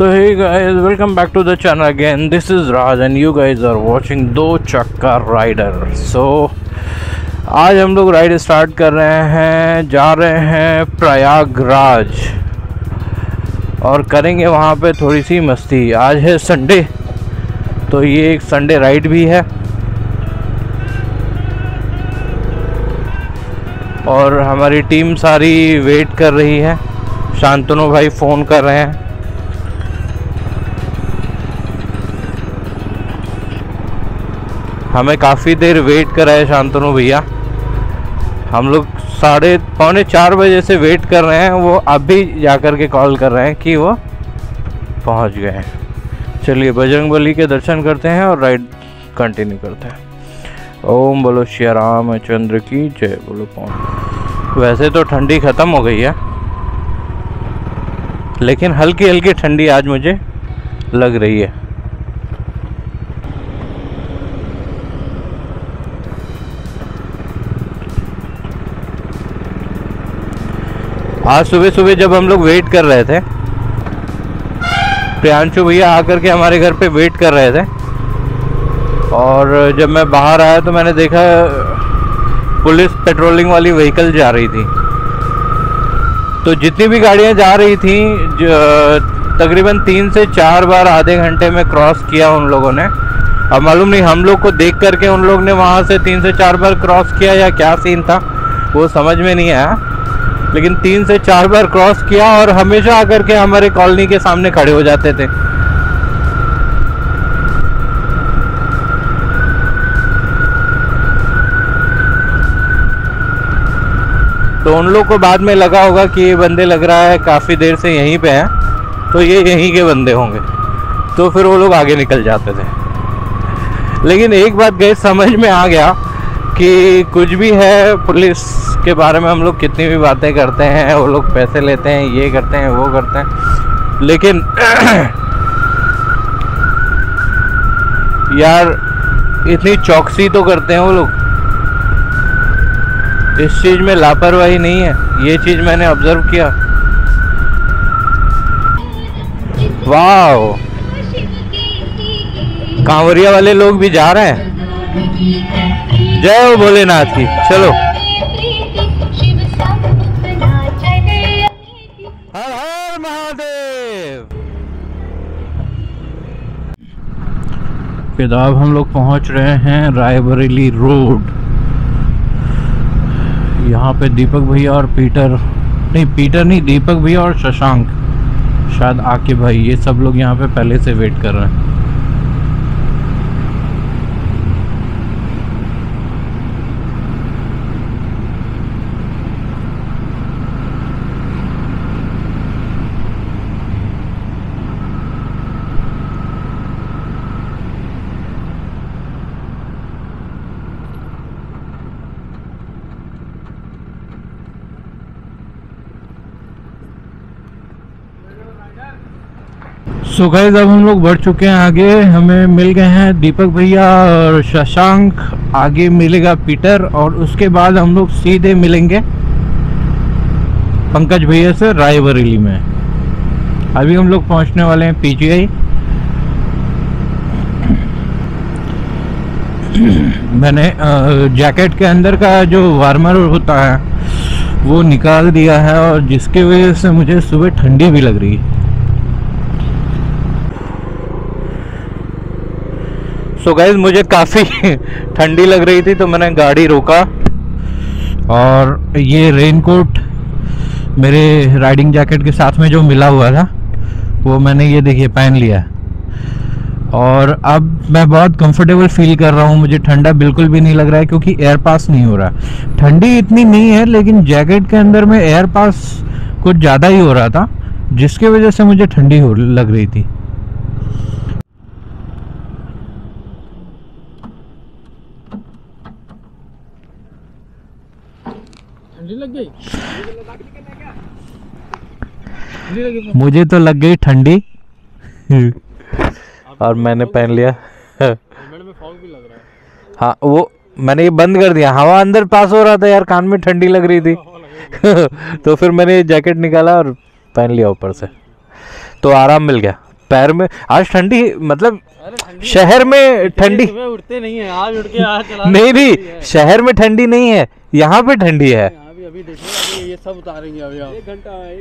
So hey guys, welcome back to the channel again. This is Raj and you guys are watching दो चक्का rider. So आज हम लोग ride start कर रहे हैं, जा रहे हैं प्रयागराज और करेंगे वहाँ पे थोड़ी सी मस्ती. आज है संडे, तो ये एक संडे राइड भी है और हमारी टीम सारी वेट कर रही है. शांतनु भाई फ़ोन कर रहे हैं. हमें काफ़ी देर वेट करा है शांतनु भैया. हम लोग 3:45 बजे से वेट कर रहे हैं. वो अभी जाकर के कॉल कर रहे हैं कि वो पहुंच गए हैं. चलिए बजरंगबली के दर्शन करते हैं और राइड कंटिन्यू करते हैं. ओम बोलो श्री रामचंद्र की जय. बोलो पहुंच. वैसे तो ठंडी ख़त्म हो गई है, लेकिन हल्की हल्की ठंडी आज मुझे लग रही है. आज सुबह सुबह जब हम लोग वेट कर रहे थे, प्रियांशु भैया आकर के हमारे घर पे वेट कर रहे थे और जब मैं बाहर आया तो मैंने देखा पुलिस पेट्रोलिंग वाली व्हीकल जा रही थी. तो जितनी भी गाड़ियां जा रही थी तकरीबन 3 से 4 बार आधे घंटे में क्रॉस किया उन लोगों ने. अब मालूम नहीं हम लोग को देख करके उन लोग ने वहां से 3 से 4 बार क्रॉस किया या क्या सीन था वो समझ में नहीं आया, लेकिन 3 से 4 बार क्रॉस किया और हमेशा आकर के हमारे कॉलोनी के सामने खड़े हो जाते थे. तो उन लोग को बाद में लगा होगा कि ये बंदे लग रहा है काफ़ी देर से यहीं पे हैं, तो ये यहीं के बंदे होंगे, तो फिर वो लोग आगे निकल जाते थे. लेकिन एक बात गई समझ में आ गया कि कुछ भी है, पुलिस के बारे में हम लोग कितनी भी बातें करते हैं, वो लोग पैसे लेते हैं, ये करते हैं, वो करते हैं, लेकिन यार इतनी चौकसी तो करते हैं वो लोग. इस चीज़ में लापरवाही नहीं है, ये चीज़ मैंने ऑब्जर्व किया. वाह, कांवरिया वाले लोग भी जा रहे हैं. जय हो भोलेनाथ की. चलो हर हर महादेव. फिर अब हम लोग पहुंच रहे हैं रायबरेली रोड. यहाँ पे दीपक भैया और पीटर नहीं दीपक भैया और शशांक, शायद आके भाई, ये सब लोग यहाँ पे पहले से वेट कर रहे हैं. सो गाइस अब हम लोग बढ़ चुके हैं आगे. हमें मिल गए हैं दीपक भैया और शशांक, आगे मिलेगा पीटर और उसके बाद हम लोग सीधे मिलेंगे पंकज भैया से रायबरेली में. अभी हम लोग पहुंचने वाले हैं पीजीआई. मैंने जैकेट के अंदर का जो वार्मर होता है वो निकाल दिया है और जिसकी वजह से मुझे सुबह ठंडी भी लग रही है. सो गाइस मुझे काफ़ी ठंडी लग रही थी तो मैंने गाड़ी रोका और ये रेनकोट मेरे राइडिंग जैकेट के साथ में जो मिला हुआ था वो मैंने ये देखिए पहन लिया और अब मैं बहुत कंफर्टेबल फील कर रहा हूँ. मुझे ठंडा बिल्कुल भी नहीं लग रहा है क्योंकि एयर पास नहीं हो रहा. ठंडी इतनी नहीं है लेकिन जैकेट के अंदर में एयर पास कुछ ज़्यादा ही हो रहा था जिसकी वजह से मुझे ठंडी लग रही थी. लग गई मुझे तो लग गई ठंडी और मैंने पहन लिया. हेलमेट में फॉग भी लग रहा है. हाँ वो मैंने ये बंद कर दिया, हवा अंदर पास हो रहा था यार, कान में ठंडी लग रही थी तो फिर मैंने जैकेट निकाला और पहन लिया ऊपर से, तो आराम मिल गया. पैर में आज ठंडी, मतलब शहर में ठंडी उठते नहीं है, आज उठ के आज चला नहीं, शहर में ठंडी नहीं है, यहाँ पे ठंडी है। अभी देखो, अभी ये सब उतारेंगे अभी 1 घंटा है।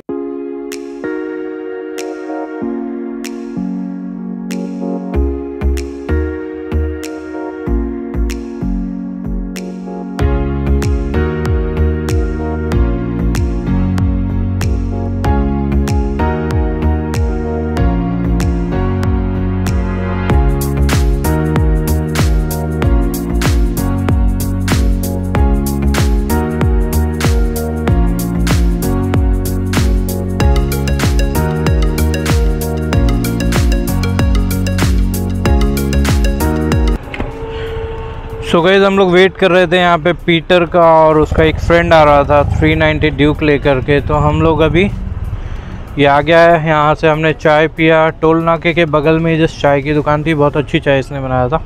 सो गाइस हम लोग वेट कर रहे थे यहाँ पे पीटर का, और उसका एक फ्रेंड आ रहा था 390 ड्यूक लेकर के। तो हम लोग अभी ये आ गया है, यहाँ से हमने चाय पिया। टोल नाके के बगल में जस्ट चाय की दुकान थी, बहुत अच्छी चाय इसने बनाया था।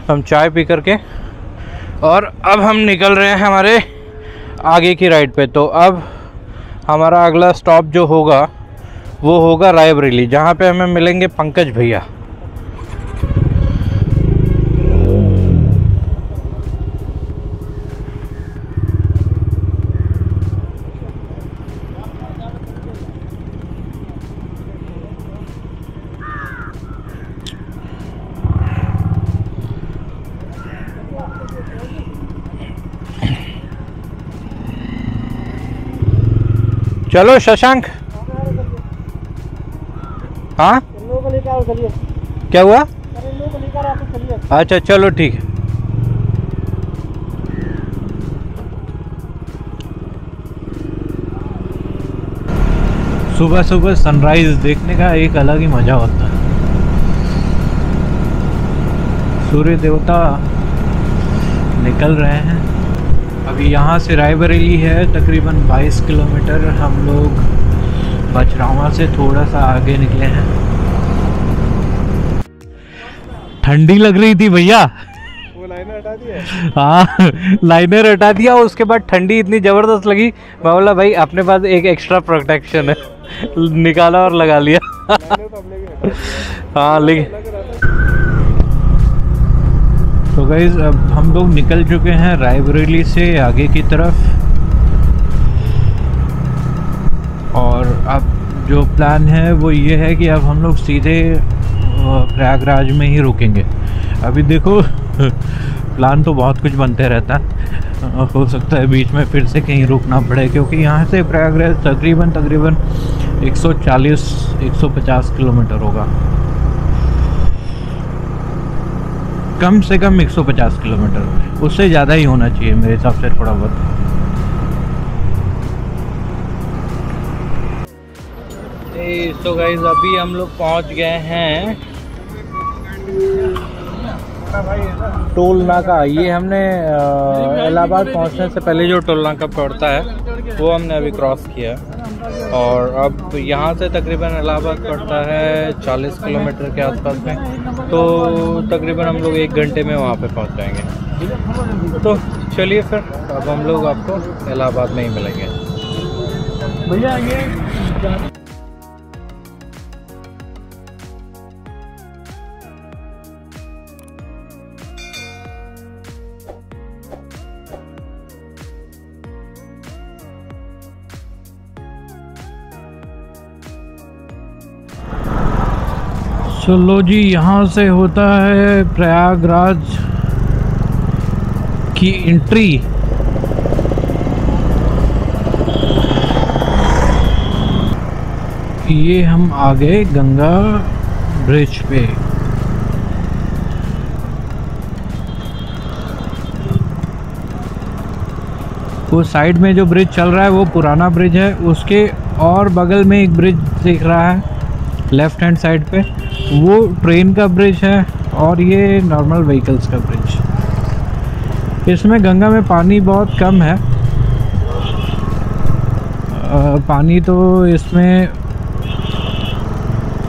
हम चाय पी करके और अब हम निकल रहे हैं हमारे आगे की राइड पे। तो अब हमारा अगला स्टॉप जो होगा वो होगा रायबरेली, जहाँ पे हमें मिलेंगे पंकज भैया। चलो शशांक। हाँ क्या हुआ? अच्छा चलो ठीक है। सुबह सुबह सनराइज देखने का एक अलग ही मजा होता है। सूर्य देवता निकल रहे हैं। अभी यहाँ से रायबरेली है तकरीबन 22 किलोमीटर। हम लोग बछरावा से थोड़ा सा आगे निकले हैं। ठंडी लग रही थी भैया, वो लाइनर हटा दिया। हाँ लाइनर हटा दिया, उसके बाद ठंडी इतनी ज़बरदस्त लगी। मैं बोला भाई अपने पास एक एक्स्ट्रा प्रोटेक्शन है, निकाला और लगा लिया। हाँ लेकिन तो गाइस अब हम लोग निकल चुके हैं रायबरेली से आगे की तरफ, और अब जो प्लान है वो ये है कि अब हम लोग सीधे प्रयागराज में ही रुकेंगे। अभी देखो प्लान तो बहुत कुछ बनते रहता है, हो सकता है बीच में फिर से कहीं रुकना पड़े, क्योंकि यहाँ से प्रयागराज तकरीबन 140-150 किलोमीटर होगा, कम से कम 150 किलोमीटर, उससे ज़्यादा ही होना चाहिए मेरे हिसाब से थोड़ा बहुत। तो गाइस अभी हम लोग पहुंच गए हैं टोल नाका। ये हमने इलाहाबाद पहुंचने से पहले जो टोल नाका पड़ता है वो हमने अभी क्रॉस किया, और अब यहाँ से तकरीबन इलाहाबाद पड़ता है 40 किलोमीटर के आसपास में। तो तकरीबन हम लोग 1 घंटे में वहाँ पे पहुँच जाएंगे। तो चलिए फिर अब हम लोग आपको इलाहाबाद में ही मिलेंगे भैया। ये चलो जी, यहाँ से होता है प्रयागराज की एंट्री। ये हम आ गए गंगा ब्रिज पे। वो साइड में जो ब्रिज चल रहा है वो पुराना ब्रिज है, उसके और बगल में एक ब्रिज दिख रहा है लेफ्ट हैंड साइड पे, वो ट्रेन का ब्रिज है, और ये नॉर्मल व्हीकल्स का ब्रिज। इसमें गंगा में पानी बहुत कम है। पानी तो इसमें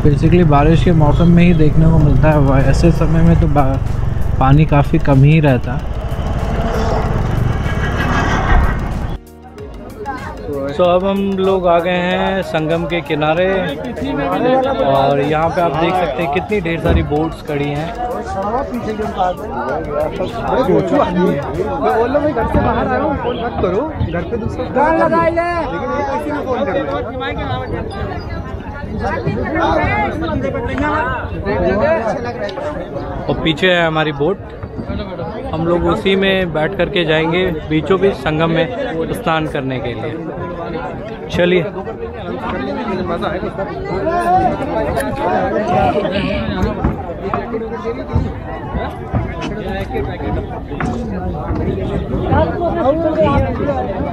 बेसिकली बारिश के मौसम में ही देखने को मिलता है, ऐसे समय में तो पानी काफ़ी कम ही रहता। तो तो अब हम लोग आ गए हैं संगम के किनारे और यहाँ पे आप देख सकते हैं कितनी ढेर सारी बोट्स खड़ी हैं। घर से बाहर आया हूँ, फोन मत करो, घर पे दूसरा और पीछे है हमारी बोट, हम लोग उसी में बैठ करके जाएंगे बीचों बीच संगम में स्नान करने के लिए। चलिए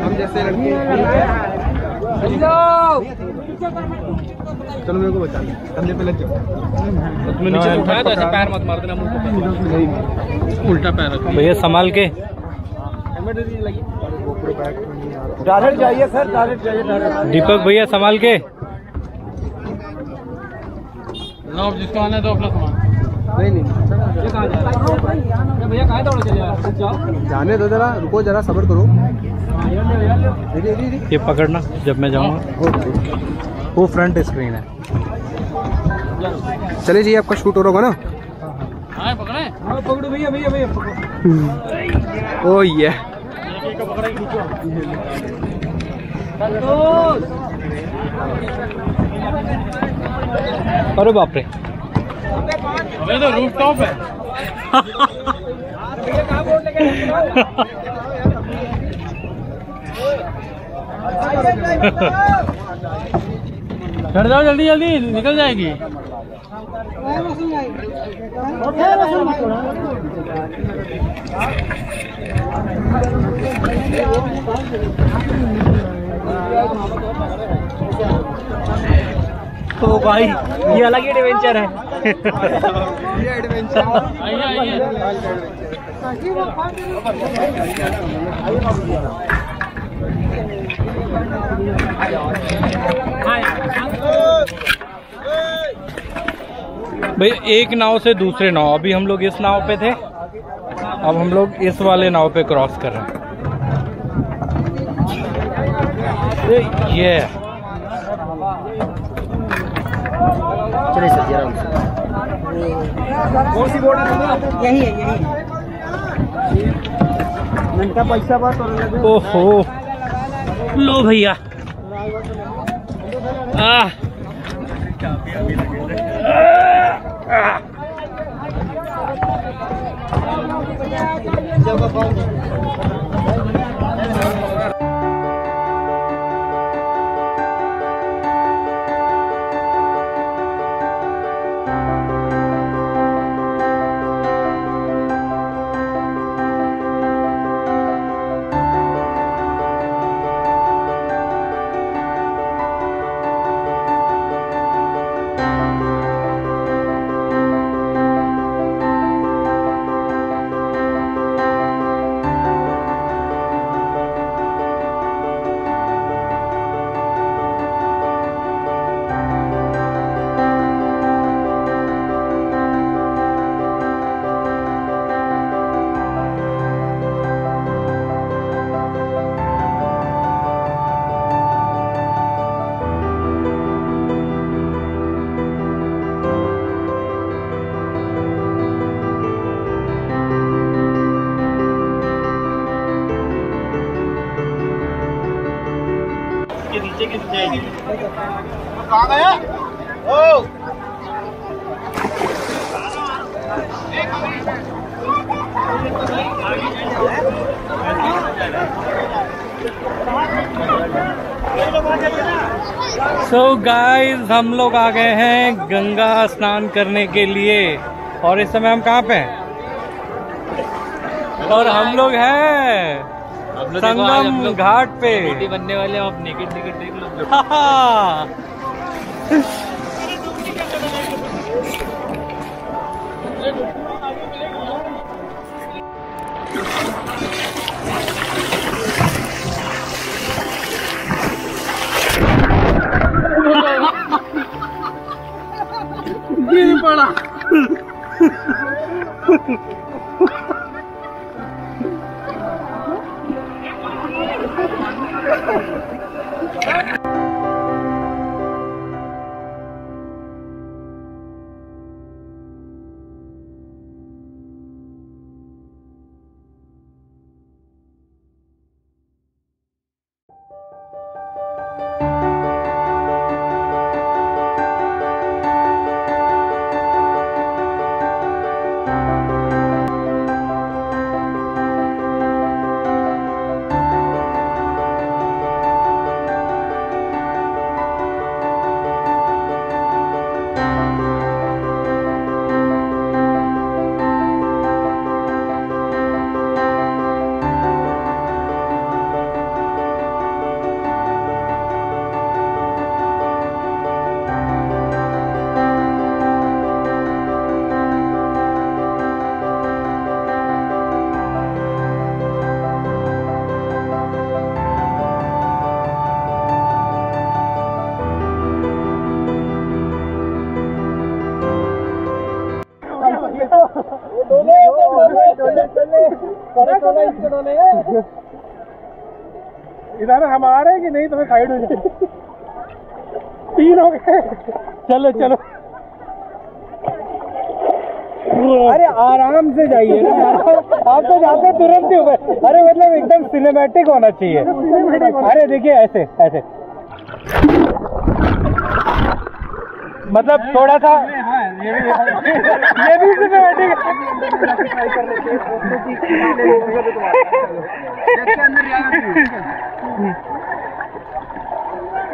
हम जैसे चलो मेरे को बचा लो, कंधे पे लग जाओ। तुमने नीचे से उठाया तो ऐसे पैर मत मार देना, मुंह पे उल्टा पैर रखो भैया संभाल के। डायरेक्ट जाइए सर, डायरेक्ट जाइए, डायरेक्ट। दीपक भैया संभाल के। लो जिसको आना है तो अपना सामान। नहीं ये कहाँ जा रहा है भैया, कहाँ दौड़ चले जाओ, जाने दो जरा, रुको जरा, सब्र करो। ये पकड़ना जब मैं जाऊंगा, वो फ्रंट स्क्रीन है। चलिए जी, आपका शूट हो रहा होगा ना? हाँ पकड़े, पकड़ो भैया, भैया भैया पकड़ो। ओ ये अरे बाप रे, अबे तो रूफ टॉप है। चढ़ जाओ, जल्दी जल्दी निकल जाएगी। तो भाई ये अलग ही एडवेंचर है। ये एडवेंचर भाई एक नाव से दूसरे नाव, अभी हम लोग इस नाव पे थे, अब हम लोग इस वाले नाव पे क्रॉस कर रहे हैं। ये चलिए सर जी, आराम से। कौन सी बोर्ड है? यही है, यही घंटा पैसा बात और ओहो, लो भैया। कहाँ गया? ओ सो गाइस, हम लोग आ गए हैं गंगा स्नान करने के लिए और इस समय हम कहाँ पे हैं? और हम लोग हैं संगम घाट पे बनने वाले। आप नेकेड नेकेड देख लो। गिर पड़ा। इधर हम आ रहे हैं कि नहीं, तुम्हें साइड हो जाए। 3 हो गए। चलो चलो, अरे आराम से जाइए ना, आप तो जाते तुरंत ही हो गए। अरे मतलब एकदम सिनेमैटिक होना चाहिए। अरे देखिए ऐसे ऐसे, मतलब थोड़ा सा ये भी सिनेमैटिक।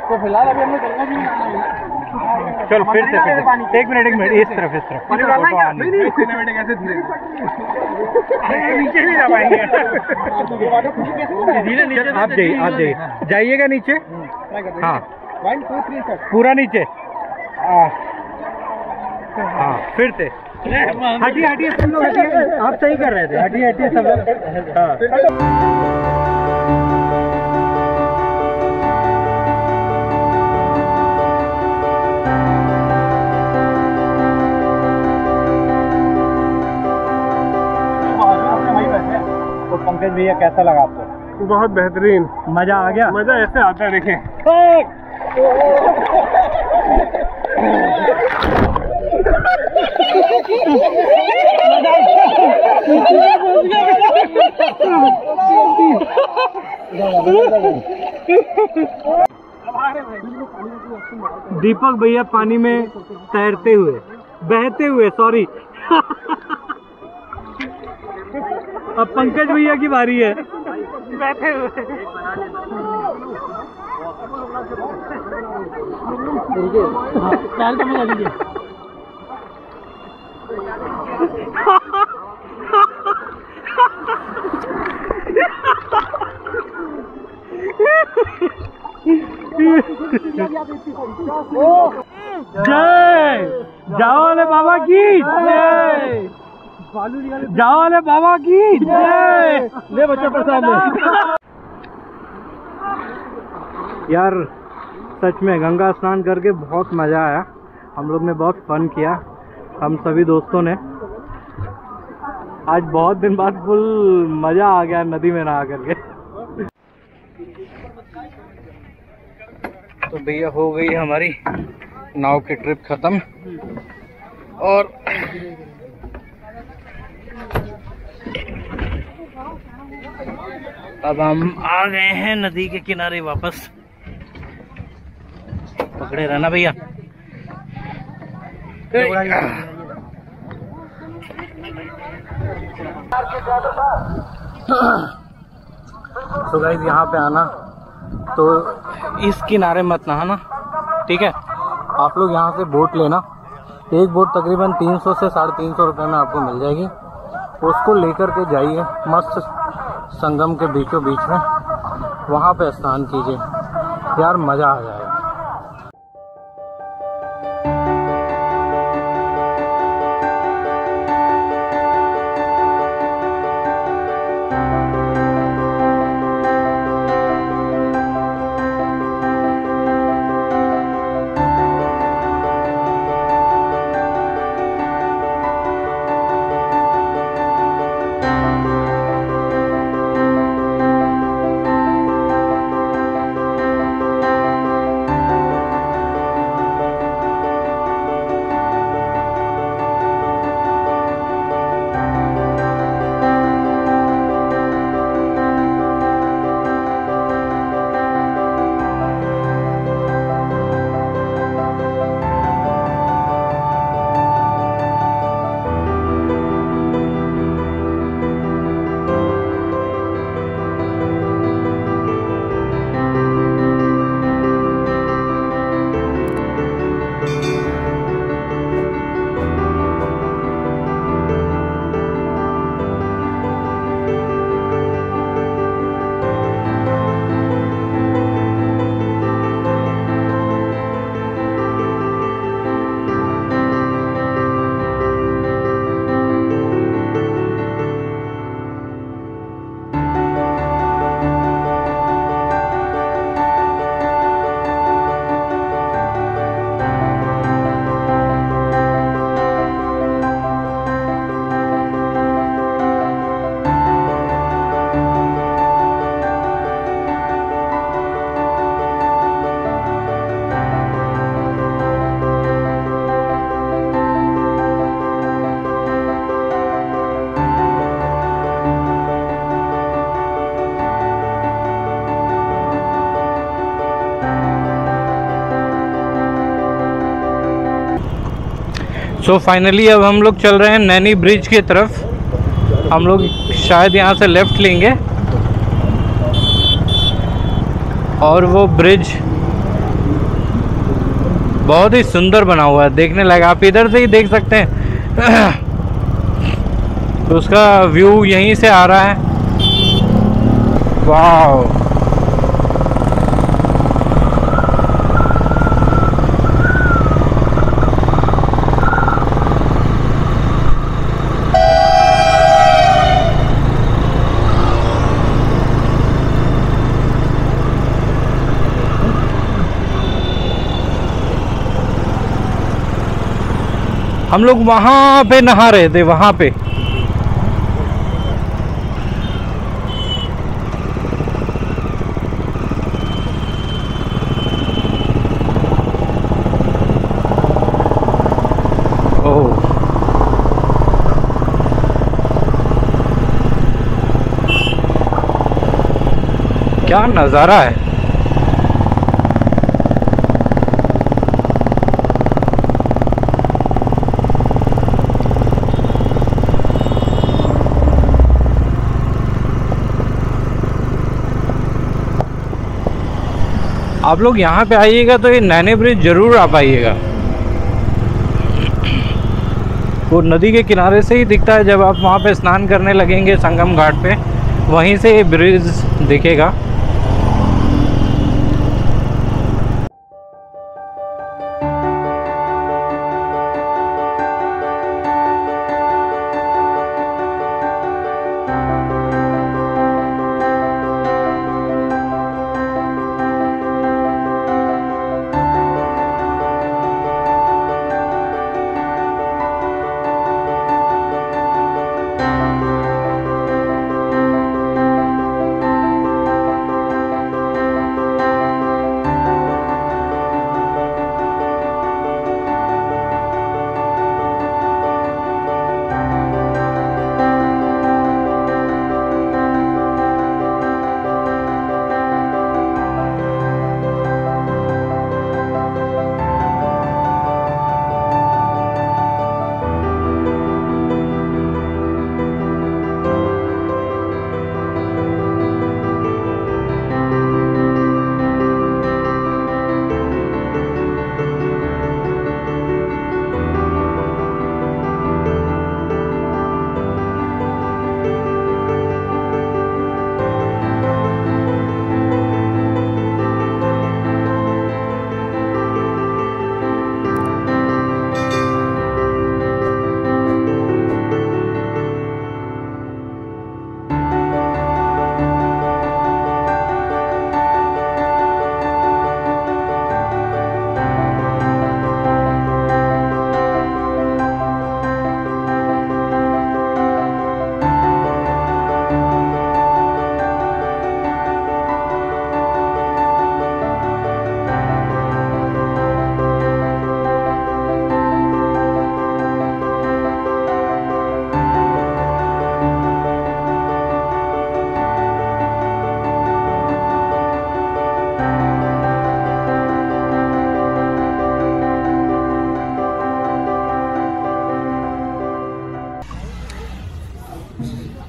तो फिलहाल अभी हमें चलना चाहिए। चलो फिर से एक मिनट इस तरफ नीचे भी जा पाएंगे। आप जाइएगा नीचे। हाँ 1 2 3 पूरा नीचे। हाँ फिर से हटिए सब लोग हटिए। आप सही कर रहे थे, हटिए सब लोग। हाँ पंकज भैया, कैसा लगा आपको? बहुत बेहतरीन, मजा आ गया। मजा ऐसे आता है, देखिए। दीपक भैया पानी में तैरते हुए, बहते हुए, सॉरी। अब पंकज भैया की बारी है, बैठे हुए। जय जाओ वाले बाबा की जय, जाओ वाले बाबा की जय। ले बच्चा प्रसाद ले। यार सच में गंगा स्नान करके बहुत मज़ा आया। हम लोग ने बहुत फन किया, हम सभी दोस्तों ने। आज बहुत दिन बाद फुल मज़ा आ गया नदी में नहा करके। तो भैया हो गई हमारी नाव की ट्रिप ख़त्म, और अब हम आ गए हैं नदी के किनारे वापस। पकड़े रहना भैया। तो गाइस यहाँ पे आना तो इस किनारे मत नहाना, ठीक है। आप लोग यहाँ से बोट लेना, एक बोट तकरीबन 300 से 350 रुपये में आपको मिल जाएगी। उसको लेकर के जाइए मस्त संगम के बीचों बीच में, वहाँ पे स्नान कीजिए, यार मज़ा आ जाएगा। सो फाइनली अब हम लोग चल रहे हैं नैनी ब्रिज की तरफ। हम लोग शायद यहाँ से लेफ़्ट लेंगे और वो ब्रिज बहुत ही सुंदर बना हुआ है, देखने लायक। आप इधर से ही देख सकते हैं। तो उसका व्यू यहीं से आ रहा है। वाह, हम लोग वहाँ पे नहा रहे थे, वहाँ पे। ओह, क्या नज़ारा है। आप लोग यहाँ पे आइएगा तो ये नैनी ब्रिज ज़रूर आ पाइएगा। वो नदी के किनारे से ही दिखता है। जब आप वहाँ पे स्नान करने लगेंगे संगम घाट पे, वहीं से ये ब्रिज दिखेगा।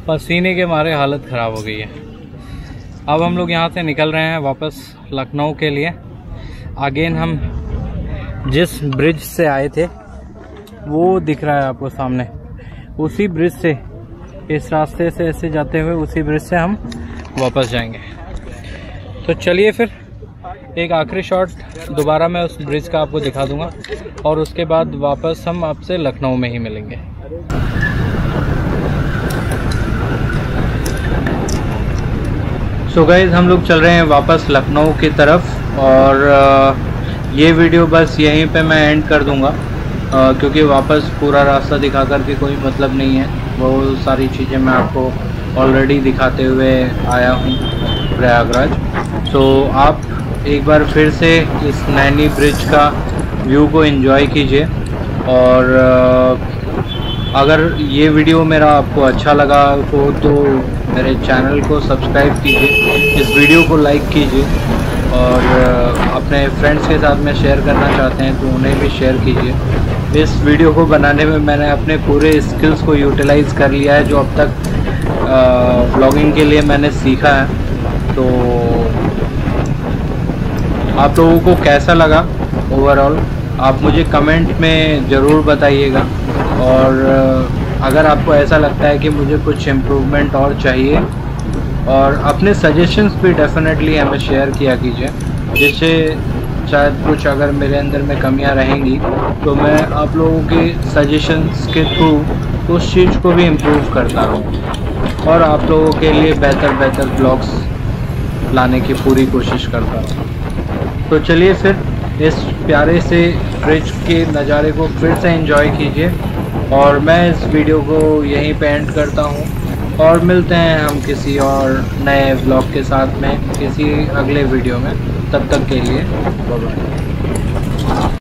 पसीने के मारे हालत ख़राब हो गई है। अब हम लोग यहाँ से निकल रहे हैं वापस लखनऊ के लिए। अगेन हम जिस ब्रिज से आए थे वो दिख रहा है आपको सामने, उसी ब्रिज से, इस रास्ते से ऐसे जाते हुए उसी ब्रिज से हम वापस जाएंगे। तो चलिए फिर एक आखिरी शॉट दोबारा मैं उस ब्रिज का आपको दिखा दूंगा और उसके बाद वापस हम आपसे लखनऊ में ही मिलेंगे। सो गाइस, हम लोग चल रहे हैं वापस लखनऊ की तरफ और ये वीडियो बस यहीं पे मैं एंड कर दूंगा क्योंकि वापस पूरा रास्ता दिखा कर के कोई मतलब नहीं है। वो सारी चीज़ें मैं आपको ऑलरेडी दिखाते हुए आया हूँ प्रयागराज। तो आप एक बार फिर से इस नैनी ब्रिज का व्यू को एंजॉय कीजिए और अगर ये वीडियो मेरा आपको अच्छा लगा हो तो मेरे चैनल को सब्सक्राइब कीजिए, इस वीडियो को लाइक कीजिए और अपने फ्रेंड्स के साथ में शेयर करना चाहते हैं तो उन्हें भी शेयर कीजिए। इस वीडियो को बनाने में मैंने अपने पूरे स्किल्स को यूटिलाइज़ कर लिया है जो अब तक व्लॉगिंग के लिए मैंने सीखा है। तो आप लोगों को कैसा लगा ओवरऑल आप मुझे कमेंट में ज़रूर बताइएगा। और अगर आपको ऐसा लगता है कि मुझे कुछ इम्प्रूवमेंट और चाहिए और अपने सजेशंस भी डेफिनेटली हमें शेयर किया कीजिए, जिससे शायद कुछ अगर मेरे अंदर में कमियां रहेंगी तो मैं आप लोगों के सजेशंस के थ्रू उस चीज़ को भी इम्प्रूव करता रहूँ और आप लोगों के लिए बेहतर ब्लॉग्स लाने की पूरी कोशिश करता रहूँ। तो चलिए फिर इस प्यारे से ब्रिज के नज़ारे को फिर से एंजॉय कीजिए और मैं इस वीडियो को यहीं पे एंड करता हूँ और मिलते हैं हम किसी और नए व्लॉग के साथ में किसी अगले वीडियो में। तब तक के लिए बाय बाय।